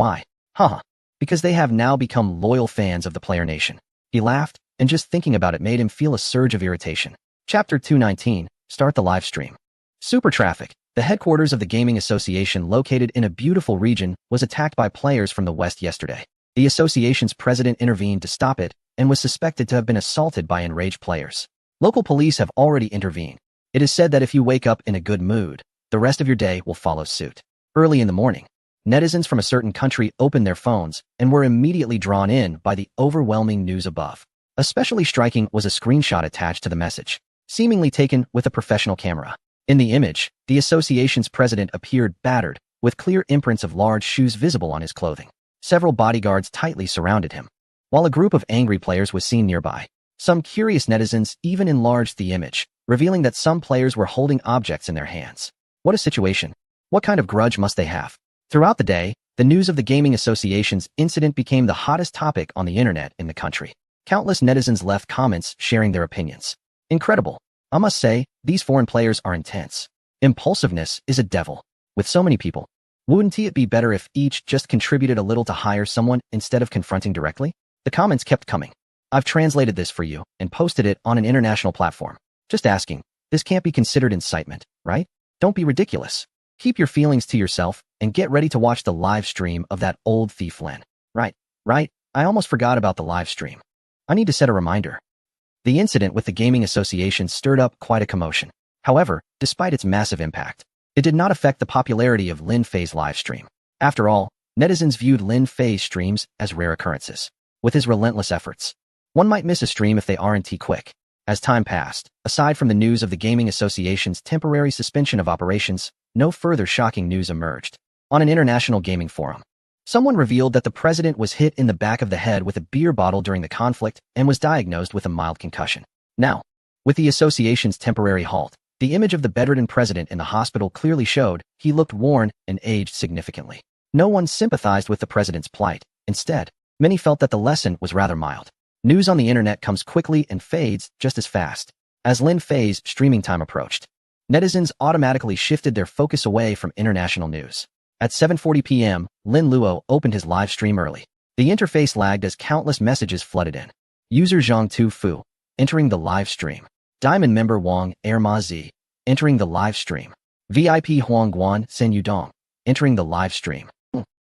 Why? Haha. Because they have now become loyal fans of the Player Nation. He laughed, and just thinking about it made him feel a surge of irritation. Chapter 219, Start the Live Stream. Super Traffic, the headquarters of the Gaming Association located in a beautiful region, was attacked by players from the West yesterday. The association's president intervened to stop it and was suspected to have been assaulted by enraged players. Local police have already intervened. It is said that if you wake up in a good mood, the rest of your day will follow suit. Early in the morning, netizens from a certain country opened their phones and were immediately drawn in by the overwhelming news above. Especially striking was a screenshot attached to the message, seemingly taken with a professional camera. In the image, the association's president appeared battered, with clear imprints of large shoes visible on his clothing. Several bodyguards tightly surrounded him, while a group of angry players was seen nearby. Some curious netizens even enlarged the image, revealing that some players were holding objects in their hands. What a situation! What kind of grudge must they have? Throughout the day, the news of the Gaming Association's incident became the hottest topic on the internet in the country. Countless netizens left comments sharing their opinions. Incredible. I must say, these foreign players are intense. Impulsiveness is a devil. With so many people, wouldn't it be better if each just contributed a little to hire someone instead of confronting directly? The comments kept coming. I've translated this for you and posted it on an international platform. Just asking, this can't be considered incitement, right? Don't be ridiculous. Keep your feelings to yourself and get ready to watch the live stream of that old thief Len. Right. I almost forgot about the live stream. I need to set a reminder. The incident with the Gaming Association stirred up quite a commotion. However, despite its massive impact, it did not affect the popularity of Lin Fei's live stream. After all, netizens viewed Lin Fei's streams as rare occurrences. With his relentless efforts, one might miss a stream if they aren't quick. As time passed, aside from the news of the Gaming Association's temporary suspension of operations, no further shocking news emerged. On an international gaming forum, someone revealed that the president was hit in the back of the head with a beer bottle during the conflict and was diagnosed with a mild concussion. Now, with the association's temporary halt, the image of the bedridden president in the hospital clearly showed he looked worn and aged significantly. No one sympathized with the president's plight. Instead, many felt that the lesson was rather mild. News on the internet comes quickly and fades just as fast. As Lin Fei's streaming time approached, netizens automatically shifted their focus away from international news. At 7:40 p.m., Lin Luo opened his live stream early. The interface lagged as countless messages flooded in. User Zhang Tu Fu, entering the live stream. Diamond member Wang Erma Zi, entering the live stream. VIP Huang Guan Sen Yudong, entering the live stream.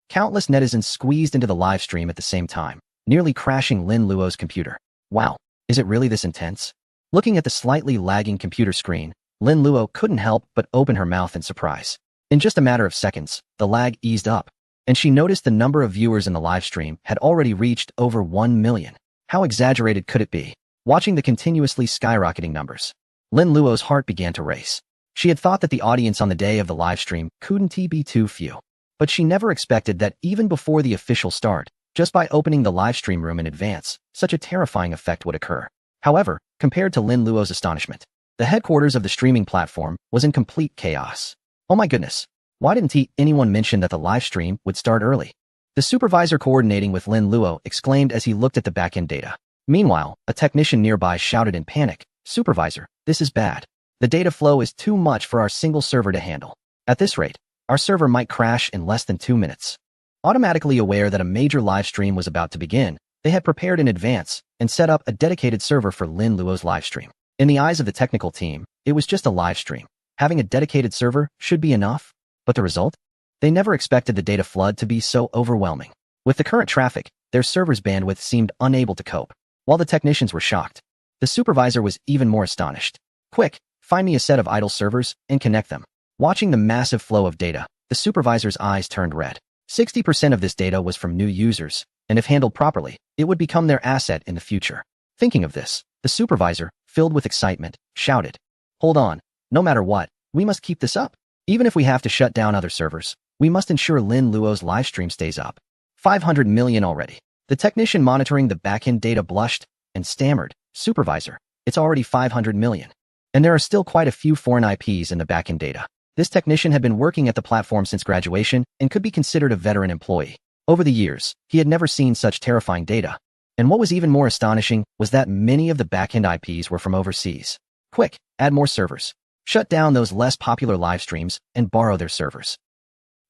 Countless netizens squeezed into the live stream at the same time, nearly crashing Lin Luo's computer. Wow, is it really this intense? Looking at the slightly lagging computer screen, Lin Luo couldn't help but open her mouth in surprise. In just a matter of seconds, the lag eased up, and she noticed the number of viewers in the live stream had already reached over 1 million. How exaggerated could it be? Watching the continuously skyrocketing numbers, Lin Luo's heart began to race. She had thought that the audience on the day of the live stream couldn't be too few, but she never expected that even before the official start, just by opening the live stream room in advance, such a terrifying effect would occur. However, compared to Lin Luo's astonishment, the headquarters of the streaming platform was in complete chaos. Oh my goodness, why didn't anyone mention that the live stream would start early? The supervisor coordinating with Lin Luo exclaimed as he looked at the backend data. Meanwhile, a technician nearby shouted in panic, "Supervisor, this is bad. The data flow is too much for our single server to handle. At this rate, our server might crash in less than 2 minutes." Automatically aware that a major live stream was about to begin, they had prepared in advance and set up a dedicated server for Lin Luo's live stream. In the eyes of the technical team, it was just a live stream. Having a dedicated server should be enough, but the result? They never expected the data flood to be so overwhelming. With the current traffic, their server's bandwidth seemed unable to cope. While the technicians were shocked, the supervisor was even more astonished. "Quick, find me a set of idle servers and connect them." Watching the massive flow of data, the supervisor's eyes turned red. 60% of this data was from new users, and if handled properly, it would become their asset in the future. Thinking of this, the supervisor, filled with excitement, shouted, "Hold on, no matter what, we must keep this up. Even if we have to shut down other servers, we must ensure Lin Luo's live stream stays up." 500 million already. The technician monitoring the backend data blushed and stammered, "Supervisor, it's already 500 million. And there are still quite a few foreign IPs in the backend data." This technician had been working at the platform since graduation and could be considered a veteran employee. Over the years, he had never seen such terrifying data. And what was even more astonishing was that many of the backend IPs were from overseas. Quick, add more servers. Shut down those less popular live streams and borrow their servers.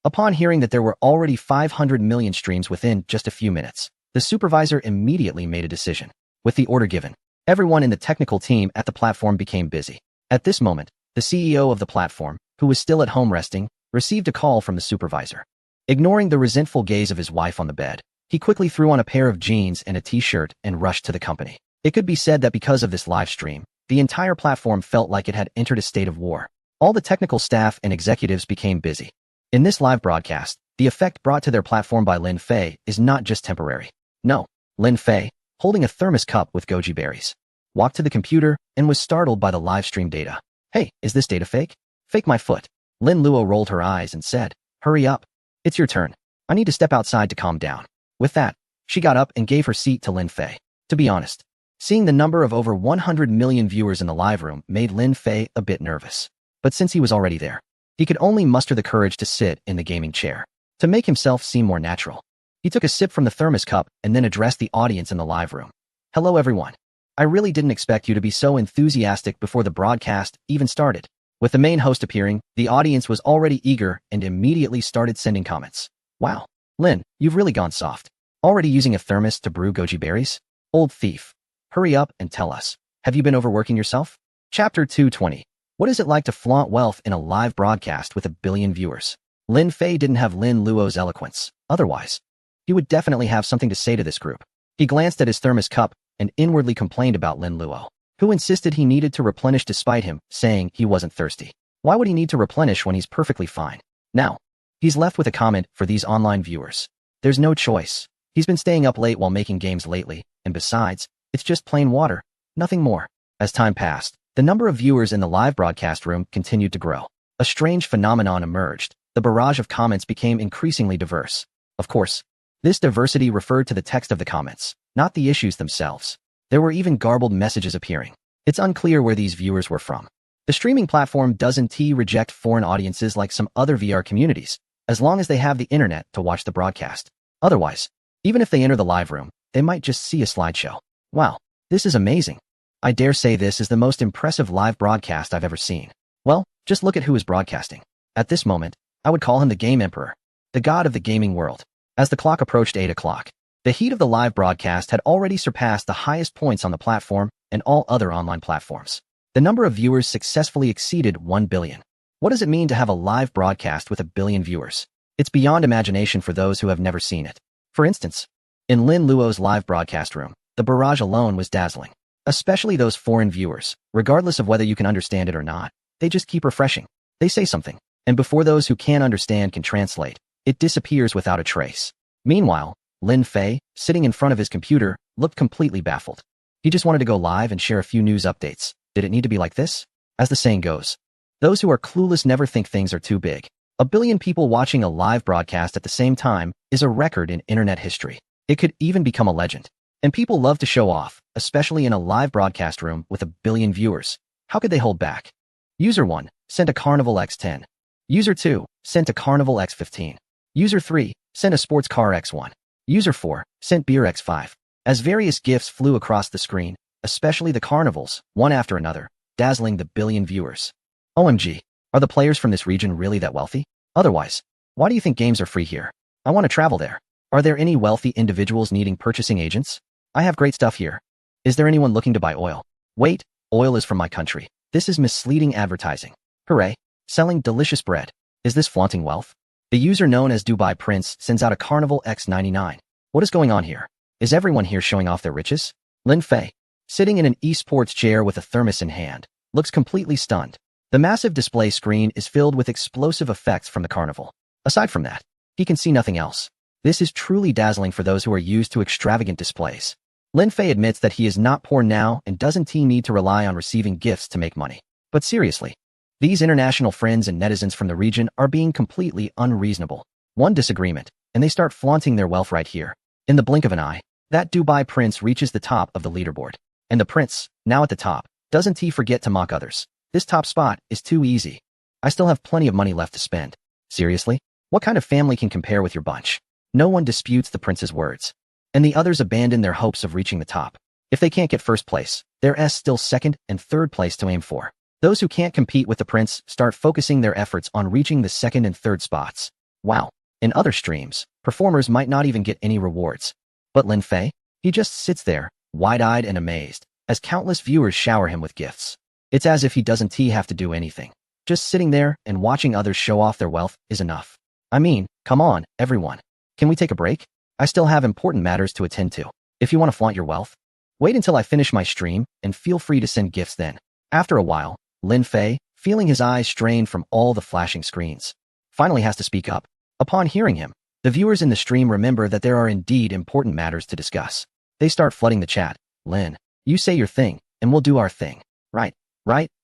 Upon hearing that there were already 500 million streams within just a few minutes, the supervisor immediately made a decision. With the order given, everyone in the technical team at the platform became busy. At this moment, the CEO of the platform, who was still at home resting, received a call from the supervisor. Ignoring the resentful gaze of his wife on the bed, he quickly threw on a pair of jeans and a t-shirt and rushed to the company. It could be said that because of this live stream, the entire platform felt like it had entered a state of war. All the technical staff and executives became busy. In this live broadcast, the effect brought to their platform by Lin Fei is not just temporary. No, Lin Fei, holding a thermos cup with goji berries, walked to the computer and was startled by the live stream data. Hey, is this data fake? Fake my foot. Lin Luo rolled her eyes and said, hurry up. It's your turn. I need to step outside to calm down. With that, she got up and gave her seat to Lin Fei. To be honest, seeing the number of over 100 million viewers in the live room made Lin Fei a bit nervous. But since he was already there, he could only muster the courage to sit in the gaming chair. To make himself seem more natural, he took a sip from the thermos cup and then addressed the audience in the live room. Hello everyone. I really didn't expect you to be so enthusiastic before the broadcast even started. With the main host appearing, the audience was already eager and immediately started sending comments. Wow, Lin, you've really gone soft. Already using a thermos to brew goji berries? Old thief. Hurry up and tell us. Have you been overworking yourself? Chapter 220. What is it like to flaunt wealth in a live broadcast with a billion viewers? Lin Fei didn't have Lin Luo's eloquence. Otherwise, he would definitely have something to say to this group. He glanced at his thermos cup and inwardly complained about Lin Luo, who insisted he needed to replenish despite him saying he wasn't thirsty. Why would he need to replenish when he's perfectly fine? Now, he's left with a comment for these online viewers. There's no choice. He's been staying up late while making games lately, and besides, it's just plain water, nothing more. As time passed, the number of viewers in the live broadcast room continued to grow. A strange phenomenon emerged. The barrage of comments became increasingly diverse. Of course, this diversity referred to the text of the comments, not the issues themselves. There were even garbled messages appearing. It's unclear where these viewers were from. The streaming platform doesn't reject foreign audiences like some other VR communities, as long as they have the internet to watch the broadcast. Otherwise, even if they enter the live room, they might just see a slideshow. Wow, this is amazing. I dare say this is the most impressive live broadcast I've ever seen. Well, just look at who is broadcasting. At this moment, I would call him the Game Emperor, the god of the gaming world. As the clock approached 8 o'clock, the heat of the live broadcast had already surpassed the highest points on the platform and all other online platforms. The number of viewers successfully exceeded 1 billion. What does it mean to have a live broadcast with a billion viewers? It's beyond imagination for those who have never seen it. For instance, in Lin Luo's live broadcast room, the barrage alone was dazzling. Especially those foreign viewers, regardless of whether you can understand it or not, they just keep refreshing. They say something, and before those who can't understand can translate, it disappears without a trace. Meanwhile, Lin Fei, sitting in front of his computer, looked completely baffled. He just wanted to go live and share a few news updates. Did it need to be like this? As the saying goes, those who are clueless never think things are too big. A billion people watching a live broadcast at the same time is a record in internet history. It could even become a legend. And people love to show off, especially in a live broadcast room with a billion viewers. How could they hold back? User 1 sent a Carnival X10. User 2 sent a Carnival X15. User 3 sent a sports car X1. User 4 sent beer X5. As various gifts flew across the screen, especially the carnivals, one after another, dazzling the billion viewers. OMG, are the players from this region really that wealthy? Otherwise, why do you think games are free here? I want to travel there. Are there any wealthy individuals needing purchasing agents? I have great stuff here. Is there anyone looking to buy oil? Wait, oil is from my country. This is misleading advertising. Hooray, selling delicious bread. Is this flaunting wealth? The user known as Dubai Prince sends out a Carnival X99. What is going on here? Is everyone here showing off their riches? Lin Fei, sitting in an esports chair with a thermos in hand, looks completely stunned. The massive display screen is filled with explosive effects from the carnival. Aside from that, he can see nothing else. This is truly dazzling for those who are used to extravagant displays. Lin Fei admits that he is not poor now and doesn't need to rely on receiving gifts to make money. But seriously, these international friends and netizens from the region are being completely unreasonable. One disagreement, and they start flaunting their wealth right here. In the blink of an eye, that Dubai Prince reaches the top of the leaderboard. And the prince, now at the top, doesn't he forget to mock others. This top spot is too easy. I still have plenty of money left to spend. Seriously? What kind of family can compare with your bunch? No one disputes the prince's words. And the others abandon their hopes of reaching the top. If they can't get first place, there's still second and third place to aim for. Those who can't compete with the prince start focusing their efforts on reaching the second and third spots. Wow. In other streams, performers might not even get any rewards. But Lin Fei? He just sits there, wide-eyed and amazed, as countless viewers shower him with gifts. It's as if he doesn't have to do anything. Just sitting there and watching others show off their wealth is enough. I mean, come on, everyone. Can we take a break? I still have important matters to attend to. If you want to flaunt your wealth, wait until I finish my stream and feel free to send gifts then. After a while, Lin Fei, feeling his eyes strained from all the flashing screens, finally has to speak up. Upon hearing him, the viewers in the stream remember that there are indeed important matters to discuss. They start flooding the chat. Lin, you say your thing, and we'll do our thing. Right.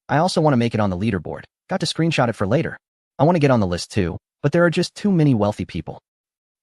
I also want to make it on the leaderboard. Got to screenshot it for later. I want to get on the list too, but there are just too many wealthy people.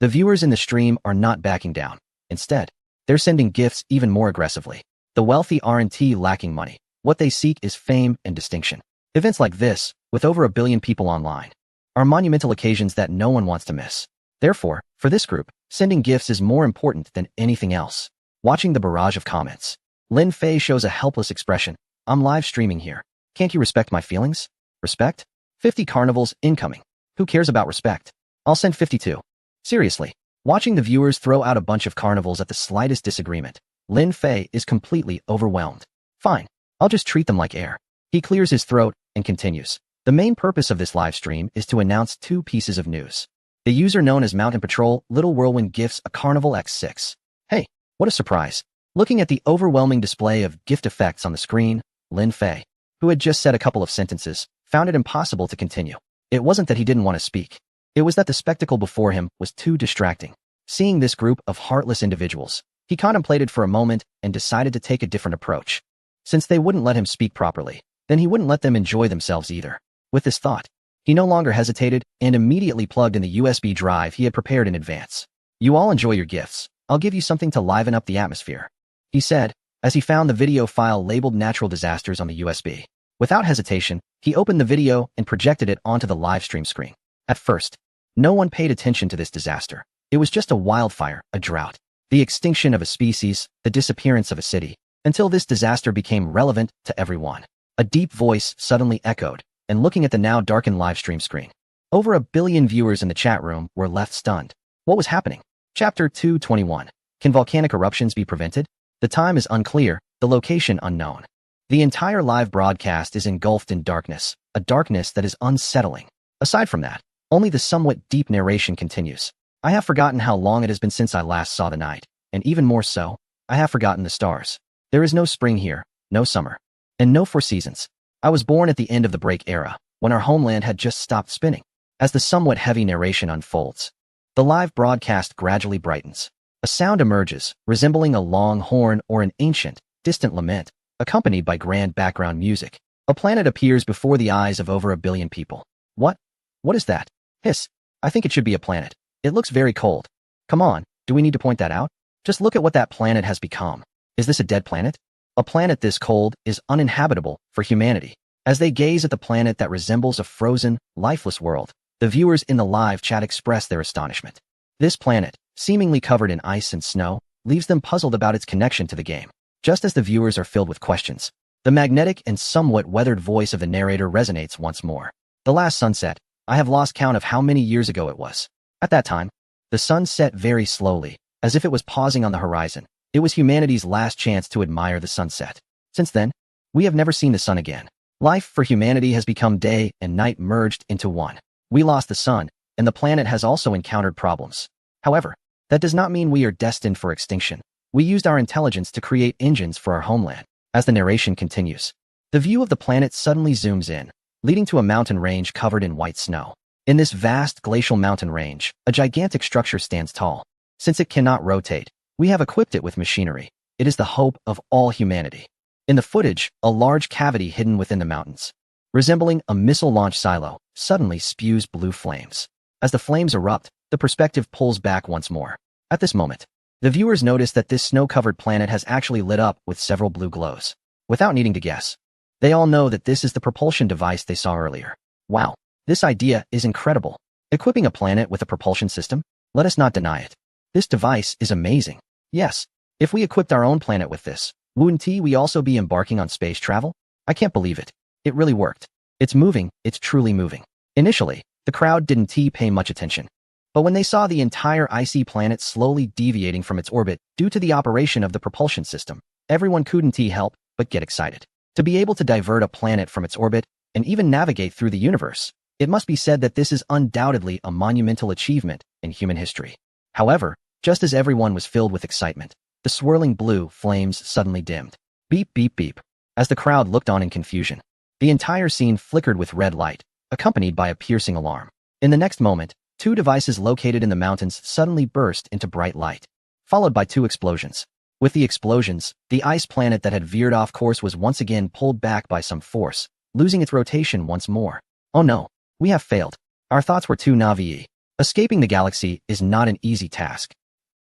The viewers in the stream are not backing down. Instead, they're sending gifts even more aggressively. The wealthy aren't lacking money. What they seek is fame and distinction. Events like this, with over 1 billion people online, are monumental occasions that no one wants to miss. Therefore, for this group, sending gifts is more important than anything else. Watching the barrage of comments, Lin Fei shows a helpless expression. I'm live streaming here. Can't you respect my feelings? Respect? 50 carnivals incoming. Who cares about respect? I'll send 52. Seriously. Watching the viewers throw out a bunch of carnivals at the slightest disagreement, Lin Fei is completely overwhelmed. Fine. I'll just treat them like air. He clears his throat and continues. The main purpose of this live stream is to announce 2 pieces of news. The user known as Mountain Patrol Little Whirlwind gifts a Carnival X6. Hey, what a surprise. Looking at the overwhelming display of gift effects on the screen, Lin Fei, who had just said a couple of sentences, found it impossible to continue. It wasn't that he didn't want to speak. It was that the spectacle before him was too distracting. Seeing this group of heartless individuals, he contemplated for a moment and decided to take a different approach. Since they wouldn't let him speak properly, then he wouldn't let them enjoy themselves either. With this thought, he no longer hesitated and immediately plugged in the USB drive he had prepared in advance. You all enjoy your gifts. I'll give you something to liven up the atmosphere, he said, as he found the video file labeled Natural Disasters on the USB. Without hesitation, he opened the video and projected it onto the live stream screen. At first, no one paid attention to this disaster. It was just a wildfire, a drought, the extinction of a species, the disappearance of a city, until this disaster became relevant to everyone. A deep voice suddenly echoed, and looking at the now darkened live stream screen, over 1 billion viewers in the chat room were left stunned. What was happening? Chapter 221. Can volcanic eruptions be prevented? The time is unclear, the location unknown. The entire live broadcast is engulfed in darkness, a darkness that is unsettling. Aside from that, only the somewhat deep narration continues. I have forgotten how long it has been since I last saw the night, and even more so, I have forgotten the stars. There is no spring here, no summer, and no 4 seasons. I was born at the end of the break era, when our homeland had just stopped spinning. As the somewhat heavy narration unfolds, the live broadcast gradually brightens. A sound emerges, resembling a long horn or an ancient, distant lament, accompanied by grand background music. A planet appears before the eyes of over 1 billion people. What? What is that? Hiss. I think it should be a planet. It looks very cold. Come on, do we need to point that out? Just look at what that planet has become. Is this a dead planet? A planet this cold is uninhabitable for humanity. As they gaze at the planet that resembles a frozen, lifeless world, the viewers in the live chat express their astonishment. This planet, seemingly covered in ice and snow, leaves them puzzled about its connection to the game. Just as the viewers are filled with questions, the magnetic and somewhat weathered voice of the narrator resonates once more. The last sunset. I have lost count of how many years ago it was. At that time, the sun set very slowly, as if it was pausing on the horizon. It was humanity's last chance to admire the sunset. Since then, we have never seen the sun again. Life for humanity has become day and night merged into one. We lost the sun, and the planet has also encountered problems. However, that does not mean we are destined for extinction. We used our intelligence to create engines for our homeland. As the narration continues, the view of the planet suddenly zooms in, leading to a mountain range covered in white snow. In this vast glacial mountain range, a gigantic structure stands tall. Since it cannot rotate, we have equipped it with machinery. It is the hope of all humanity. In the footage, a large cavity hidden within the mountains, resembling a missile launch silo, suddenly spews blue flames. As the flames erupt, the perspective pulls back once more. At this moment, the viewers notice that this snow-covered planet has actually lit up with several blue glows. Without needing to guess, they all know that this is the propulsion device they saw earlier. Wow, this idea is incredible. Equipping a planet with a propulsion system? Let us not deny it. This device is amazing. Yes, if we equipped our own planet with this, wouldn't we also be embarking on space travel? I can't believe it. It really worked. It's moving, it's truly moving. Initially, the crowd didn't pay much attention. But when they saw the entire icy planet slowly deviating from its orbit due to the operation of the propulsion system, everyone couldn't help but get excited. To be able to divert a planet from its orbit and even navigate through the universe, it must be said that this is undoubtedly a monumental achievement in human history. However, just as everyone was filled with excitement, the swirling blue flames suddenly dimmed. Beep, beep, beep. As the crowd looked on in confusion, the entire scene flickered with red light, accompanied by a piercing alarm. In the next moment, two devices located in the mountains suddenly burst into bright light, followed by two explosions. With the explosions, the ice planet that had veered off course was once again pulled back by some force, losing its rotation once more. Oh no, we have failed. Our thoughts were too naive. Escaping the galaxy is not an easy task.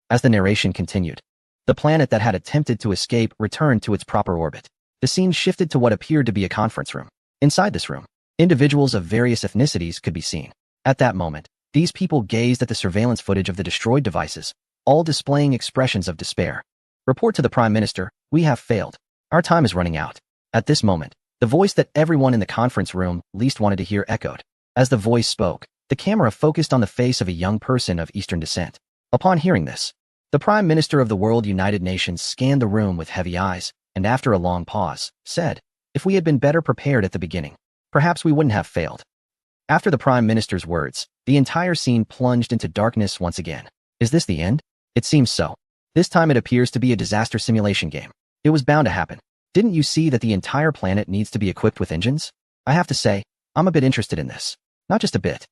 As the narration continued, the planet that had attempted to escape returned to its proper orbit. The scene shifted to what appeared to be a conference room. Inside this room, individuals of various ethnicities could be seen. At that moment, these people gazed at the surveillance footage of the destroyed devices, all displaying expressions of despair. Report to the Prime Minister, we have failed. Our time is running out. At this moment, the voice that everyone in the conference room least wanted to hear echoed. As the voice spoke, the camera focused on the face of a young person of Eastern descent. Upon hearing this, the Prime Minister of the World United Nations scanned the room with heavy eyes, and after a long pause, said, if we had been better prepared at the beginning, perhaps we wouldn't have failed. After the Prime Minister's words, the entire scene plunged into darkness once again. Is this the end? It seems so. This time it appears to be a disaster simulation game. It was bound to happen. Didn't you see that the entire planet needs to be equipped with engines? I have to say, I'm a bit interested in this. Not just a bit.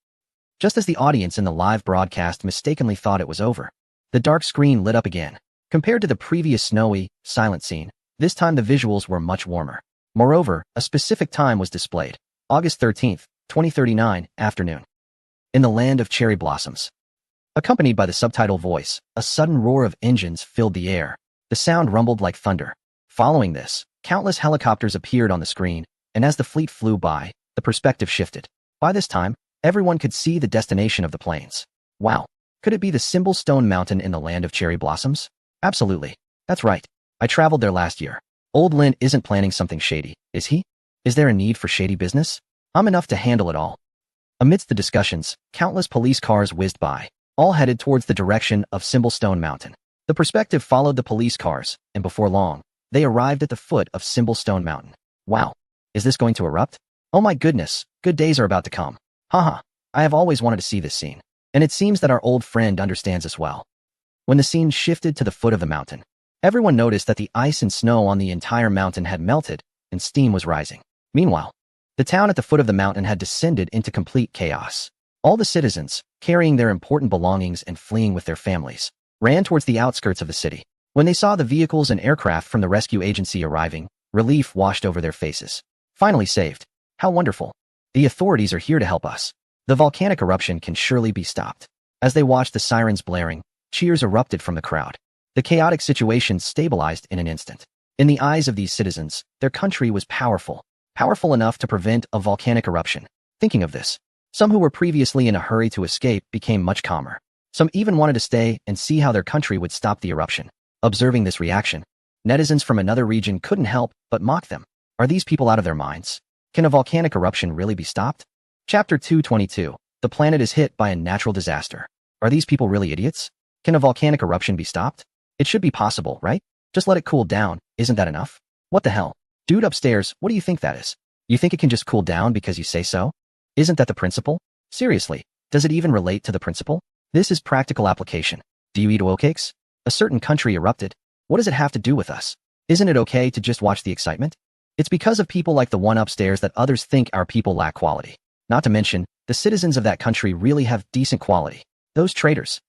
Just as the audience in the live broadcast mistakenly thought it was over, the dark screen lit up again. Compared to the previous snowy, silent scene, this time the visuals were much warmer. Moreover, a specific time was displayed. August 13th, 2039, afternoon. In the land of cherry blossoms. Accompanied by the subtitle voice, a sudden roar of engines filled the air. The sound rumbled like thunder. Following this, countless helicopters appeared on the screen, and as the fleet flew by, the perspective shifted. By this time, everyone could see the destination of the planes. Wow. Could it be the Symbol Stone Mountain in the land of cherry blossoms? Absolutely. That's right. I traveled there last year. Old Lin isn't planning something shady, is he? Is there a need for shady business? I'm enough to handle it all. Amidst the discussions, countless police cars whizzed by, all headed towards the direction of Symbol Stone Mountain. The perspective followed the police cars, and before long, they arrived at the foot of Symbol Stone Mountain. Wow. Is this going to erupt? Oh my goodness, good days are about to come. Haha, I have always wanted to see this scene. And it seems that our old friend understands as well. When the scene shifted to the foot of the mountain, everyone noticed that the ice and snow on the entire mountain had melted, and steam was rising. Meanwhile, the town at the foot of the mountain had descended into complete chaos. All the citizens, carrying their important belongings and fleeing with their families, ran towards the outskirts of the city. When they saw the vehicles and aircraft from the rescue agency arriving, relief washed over their faces. Finally saved. How wonderful. The authorities are here to help us. The volcanic eruption can surely be stopped. As they watched the sirens blaring, cheers erupted from the crowd. The chaotic situation stabilized in an instant. In the eyes of these citizens, their country was powerful enough to prevent a volcanic eruption. Thinking of this, some who were previously in a hurry to escape became much calmer. Some even wanted to stay and see how their country would stop the eruption. Observing this reaction, netizens from another region couldn't help but mock them. Are these people out of their minds? Can a volcanic eruption really be stopped? Chapter 222. The planet is hit by a natural disaster. Are these people really idiots? Can a volcanic eruption be stopped? It should be possible, right? Just let it cool down. Isn't that enough? What the hell? Dude upstairs, what do you think that is? You think it can just cool down because you say so? Isn't that the principle? Seriously, does it even relate to the principle? This is practical application. Do you eat oilcakes? A certain country erupted. What does it have to do with us? Isn't it okay to just watch the excitement? It's because of people like the one upstairs that others think our people lack quality. Not to mention, the citizens of that country really have decent quality. Those traitors.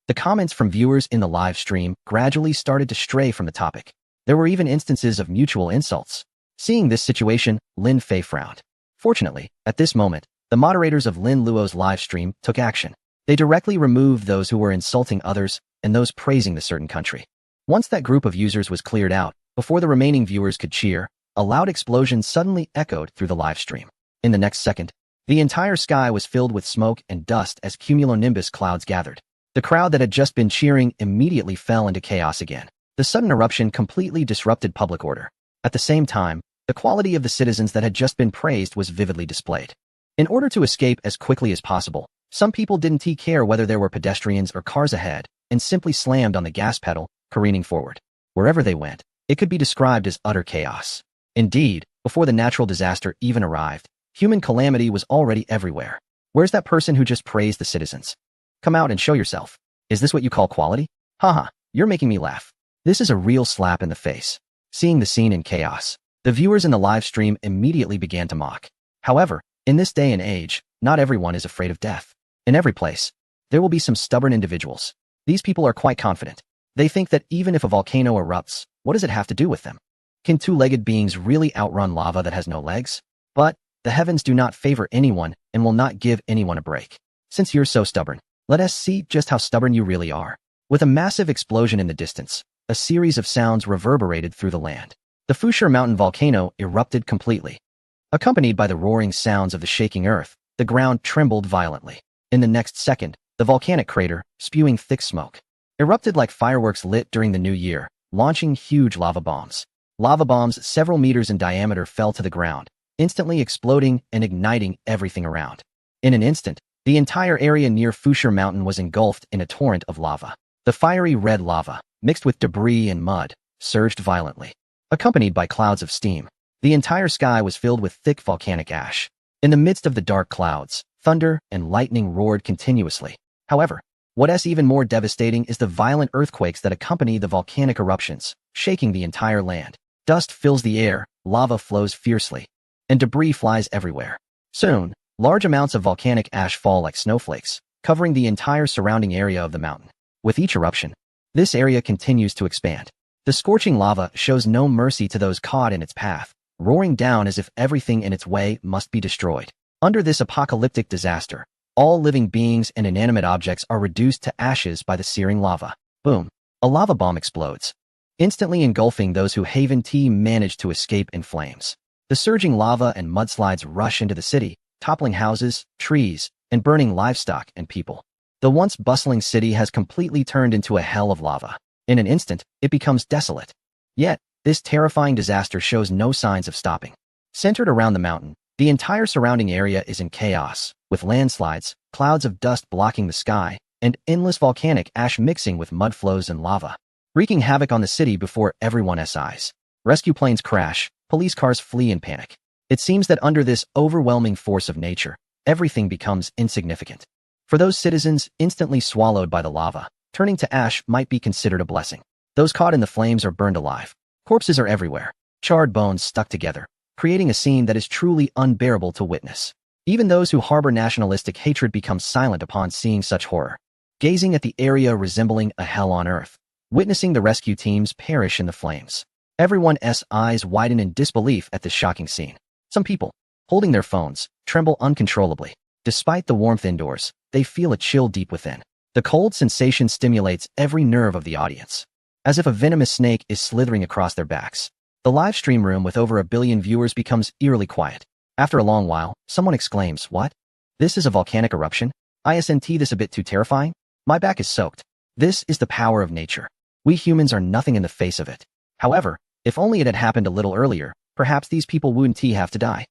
The comments from viewers in the live stream gradually started to stray from the topic. There were even instances of mutual insults. Seeing this situation, Lin Fei frowned. Fortunately, at this moment, the moderators of Lin Luo's live stream took action. They directly removed those who were insulting others and those praising the certain country. Once that group of users was cleared out, before the remaining viewers could cheer, a loud explosion suddenly echoed through the live stream. In the next second, the entire sky was filled with smoke and dust as cumulonimbus clouds gathered. The crowd that had just been cheering immediately fell into chaos again. The sudden eruption completely disrupted public order. At the same time, the quality of the citizens that had just been praised was vividly displayed. In order to escape as quickly as possible, Some people didn't care whether there were pedestrians or cars ahead and simply slammed on the gas pedal, careening forward. Wherever they went, it could be described as utter chaos. Indeed, before the natural disaster even arrived, human calamity was already everywhere. Where's that person who just praised the citizens? Come out and show yourself. Is this what you call quality? Haha, you're making me laugh. This is a real slap in the face. Seeing the scene in chaos, the viewers in the live stream immediately began to mock. However, in this day and age, not everyone is afraid of death. In every place, there will be some stubborn individuals. These people are quite confident. They think that even if a volcano erupts, what does it have to do with them? Can two-legged beings really outrun lava that has no legs? But the heavens do not favor anyone and will not give anyone a break. Since you're so stubborn, let us see just how stubborn you really are. With a massive explosion in the distance, a series of sounds reverberated through the land. The Fushur Mountain volcano erupted completely. Accompanied by the roaring sounds of the shaking earth, the ground trembled violently. In the next second, the volcanic crater, spewing thick smoke, erupted like fireworks lit during the new year, launching huge lava bombs. Lava bombs several meters in diameter fell to the ground, instantly exploding and igniting everything around. In an instant, the entire area near Fushur Mountain was engulfed in a torrent of lava. The fiery red lava, mixed with debris and mud, surged violently. Accompanied by clouds of steam, the entire sky was filled with thick volcanic ash. In the midst of the dark clouds, thunder and lightning roared continuously. However, what's even more devastating is the violent earthquakes that accompany the volcanic eruptions, shaking the entire land. Dust fills the air, lava flows fiercely, and debris flies everywhere. Soon, large amounts of volcanic ash fall like snowflakes, covering the entire surrounding area of the mountain. With each eruption, this area continues to expand. The scorching lava shows no mercy to those caught in its path, roaring down as if everything in its way must be destroyed. Under this apocalyptic disaster, all living beings and inanimate objects are reduced to ashes by the searing lava. Boom! A lava bomb explodes, instantly engulfing those who Haven T managed to escape in flames. The surging lava and mudslides rush into the city, toppling houses, trees, and burning livestock and people. The once bustling city has completely turned into a hell of lava. In an instant, it becomes desolate. Yet, this terrifying disaster shows no signs of stopping. Centered around the mountain, the entire surrounding area is in chaos, with landslides, clouds of dust blocking the sky, and endless volcanic ash mixing with mud flows and lava, wreaking havoc on the city before everyone's eyes. Rescue planes crash, police cars flee in panic. It seems that under this overwhelming force of nature, everything becomes insignificant. For those citizens instantly swallowed by the lava, turning to ash might be considered a blessing. Those caught in the flames are burned alive. Corpses are everywhere, charred bones stuck together, creating a scene that is truly unbearable to witness. Even those who harbor nationalistic hatred become silent upon seeing such horror, gazing at the area resembling a hell on earth, witnessing the rescue teams perish in the flames. Everyone's eyes widen in disbelief at this shocking scene. Some people, holding their phones, tremble uncontrollably. Despite the warmth indoors, they feel a chill deep within. The cold sensation stimulates every nerve of the audience, as if a venomous snake is slithering across their backs. The live stream room with over 1 billion viewers becomes eerily quiet. After a long while, someone exclaims, "What? This is a volcanic eruption? Isn't this a bit too terrifying? My back is soaked." This is the power of nature. We humans are nothing in the face of it. However, if only it had happened a little earlier, perhaps these people wouldn't have to die.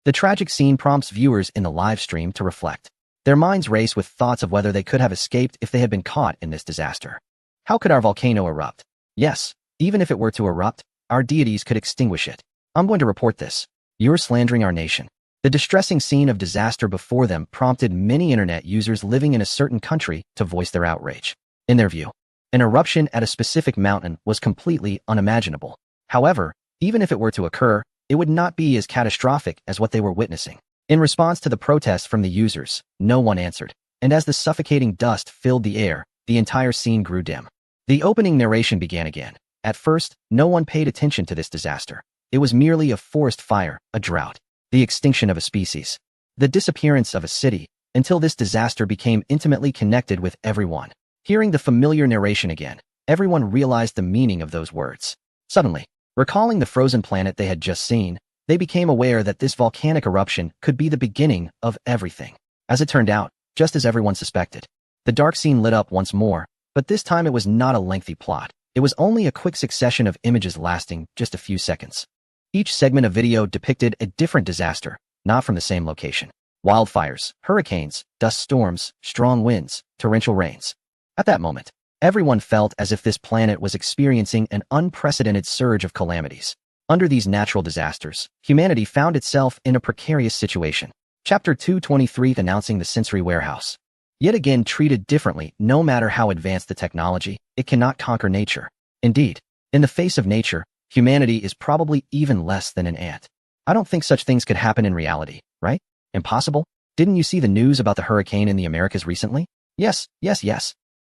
The tragic scene prompts viewers in the live stream to reflect. Their minds race with thoughts of whether they could have escaped if they had been caught in this disaster. How could our volcano erupt? Yes, even if it were to erupt, our deities could extinguish it. I'm going to report this. You're slandering our nation. The distressing scene of disaster before them prompted many internet users living in a certain country to voice their outrage. In their view, an eruption at a specific mountain was completely unimaginable. However, even if it were to occur, it would not be as catastrophic as what they were witnessing. In response to the protests from the users, no one answered, and as the suffocating dust filled the air, the entire scene grew dim. The opening narration began again. At first, no one paid attention to this disaster. It was merely a forest fire, a drought, the extinction of a species, the disappearance of a city, until this disaster became intimately connected with everyone. Hearing the familiar narration again, everyone realized the meaning of those words. Suddenly, recalling the frozen planet they had just seen, they became aware that this volcanic eruption could be the beginning of everything. As it turned out, just as everyone suspected, the dark scene lit up once more, but this time it was not a lengthy plot. It was only a quick succession of images lasting just a few seconds. Each segment of video depicted a different disaster, not from the same location. Wildfires, hurricanes, dust storms, strong winds, torrential rains. At that moment, everyone felt as if this planet was experiencing an unprecedented surge of calamities. Under these natural disasters, humanity found itself in a precarious situation. Chapter 223 announcing the sensory warehouse. Yet again treated differently, no matter how advanced the technology, it cannot conquer nature. Indeed, in the face of nature, humanity is probably even less than an ant. I don't think such things could happen in reality, right? Impossible? Didn't you see the news about the hurricane in the Americas recently? Yes.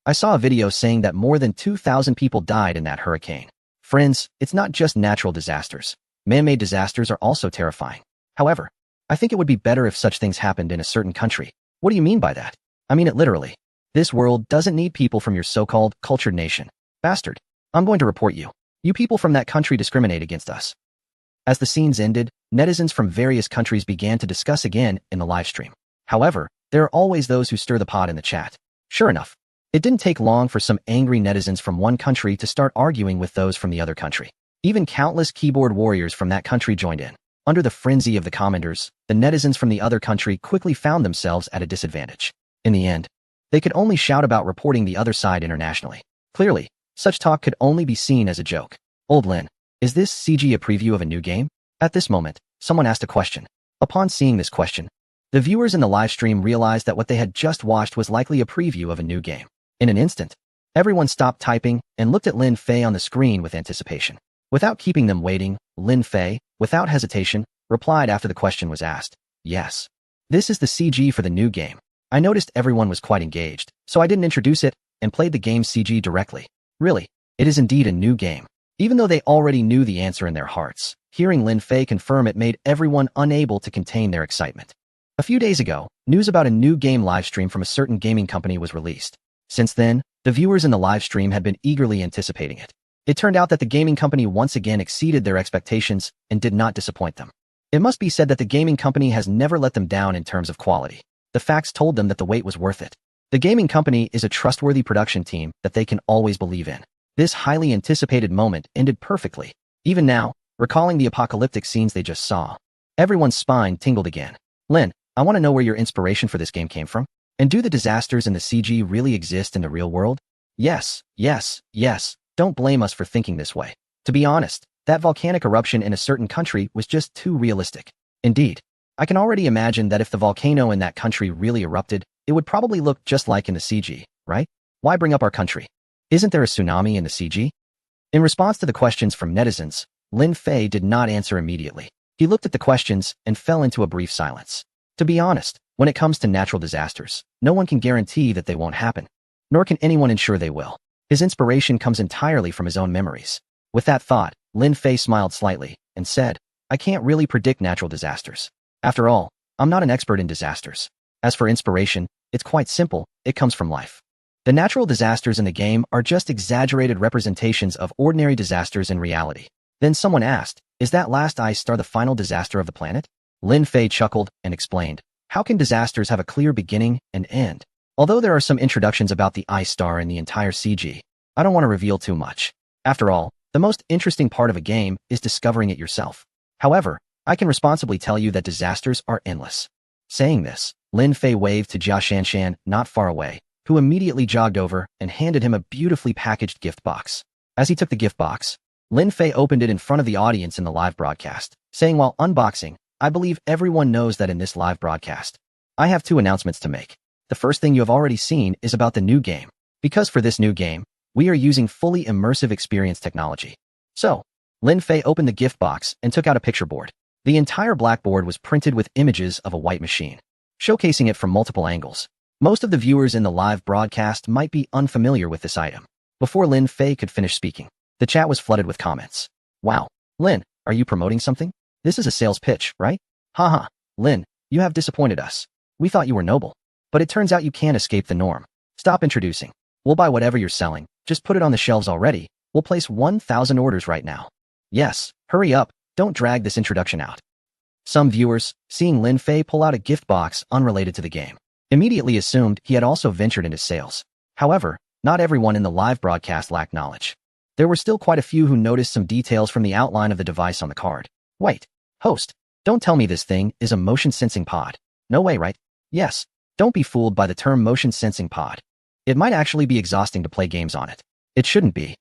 I saw a video saying that more than 2,000 people died in that hurricane. Friends, it's not just natural disasters. Man-made disasters are also terrifying. However, I think it would be better if such things happened in a certain country. What do you mean by that? I mean it literally. This world doesn't need people from your so-called cultured nation. Bastard. I'm going to report you. You people from that country discriminate against us. As the scenes ended, netizens from various countries began to discuss again in the livestream. However, there are always those who stir the pot in the chat. Sure enough, it didn't take long for some angry netizens from one country to start arguing with those from the other country. Even countless keyboard warriors from that country joined in. Under the frenzy of the commenters, the netizens from the other country quickly found themselves at a disadvantage. In the end, they could only shout about reporting the other side internationally. Clearly, such talk could only be seen as a joke. Old Lin, is this CG a preview of a new game? At this moment, someone asked a question. Upon seeing this question, the viewers in the live stream realized that what they had just watched was likely a preview of a new game. In an instant, everyone stopped typing and looked at Lin Fei on the screen with anticipation. Without keeping them waiting, Lin Fei, without hesitation, replied after the question was asked. Yes. This is the CG for the new game. I noticed everyone was quite engaged, so I didn't introduce it and played the game's CG directly. Really, it is indeed a new game. Even though they already knew the answer in their hearts, hearing Lin Fei confirm it made everyone unable to contain their excitement. A few days ago, news about a new game livestream from a certain gaming company was released. Since then, the viewers in the livestream had been eagerly anticipating it. It turned out that the gaming company once again exceeded their expectations and did not disappoint them. It must be said that the gaming company has never let them down in terms of quality. The facts told them that the wait was worth it. The gaming company is a trustworthy production team that they can always believe in. This highly anticipated moment ended perfectly. Even now, recalling the apocalyptic scenes they just saw, everyone's spine tingled again. Lin, I want to know where your inspiration for this game came from. And do the disasters in the CG really exist in the real world? Yes. Don't blame us for thinking this way. To be honest, that volcanic eruption in a certain country was just too realistic. Indeed, I can already imagine that if the volcano in that country really erupted, it would probably look just like in the CG, right? Why bring up our country? Isn't there a tsunami in the CG? In response to the questions from netizens, Lin Fei did not answer immediately. He looked at the questions and fell into a brief silence. To be honest, when it comes to natural disasters, no one can guarantee that they won't happen, nor can anyone ensure they will. His inspiration comes entirely from his own memories. With that thought, Lin Fei smiled slightly and said, I can't really predict natural disasters. After all, I'm not an expert in disasters. As for inspiration, it's quite simple, it comes from life. The natural disasters in the game are just exaggerated representations of ordinary disasters in reality. Then someone asked, is that last ice star the final disaster of the planet? Lin Fei chuckled and explained, how can disasters have a clear beginning and end? Although there are some introductions about the ice star in the entire CG, I don't want to reveal too much. After all, the most interesting part of a game is discovering it yourself. However, I can responsibly tell you that disasters are endless. Saying this, Lin Fei waved to Jia Shanshan not far away, who immediately jogged over and handed him a beautifully packaged gift box. As he took the gift box, Lin Fei opened it in front of the audience in the live broadcast, saying while unboxing, I believe everyone knows that in this live broadcast, I have two announcements to make. The first thing you have already seen is about the new game. Because for this new game, we are using fully immersive experience technology. So, Lin Fei opened the gift box and took out a picture board. The entire blackboard was printed with images of a white machine, showcasing it from multiple angles. Most of the viewers in the live broadcast might be unfamiliar with this item. Before Lin Fei could finish speaking, the chat was flooded with comments. Wow, Lin, are you promoting something? This is a sales pitch, right? Haha, Lin, you have disappointed us. We thought you were noble. But it turns out you can't escape the norm. Stop introducing. We'll buy whatever you're selling. Just put it on the shelves already. We'll place 1,000 orders right now. Yes, hurry up. Don't drag this introduction out. Some viewers, seeing Lin Fei pull out a gift box unrelated to the game, immediately assumed he had also ventured into sales. However, not everyone in the live broadcast lacked knowledge. There were still quite a few who noticed some details from the outline of the device on the card. Wait, host, don't tell me this thing is a motion-sensing pod. No way, right? Yes. Don't be fooled by the term motion sensing pod. It might actually be exhausting to play games on it. It shouldn't be.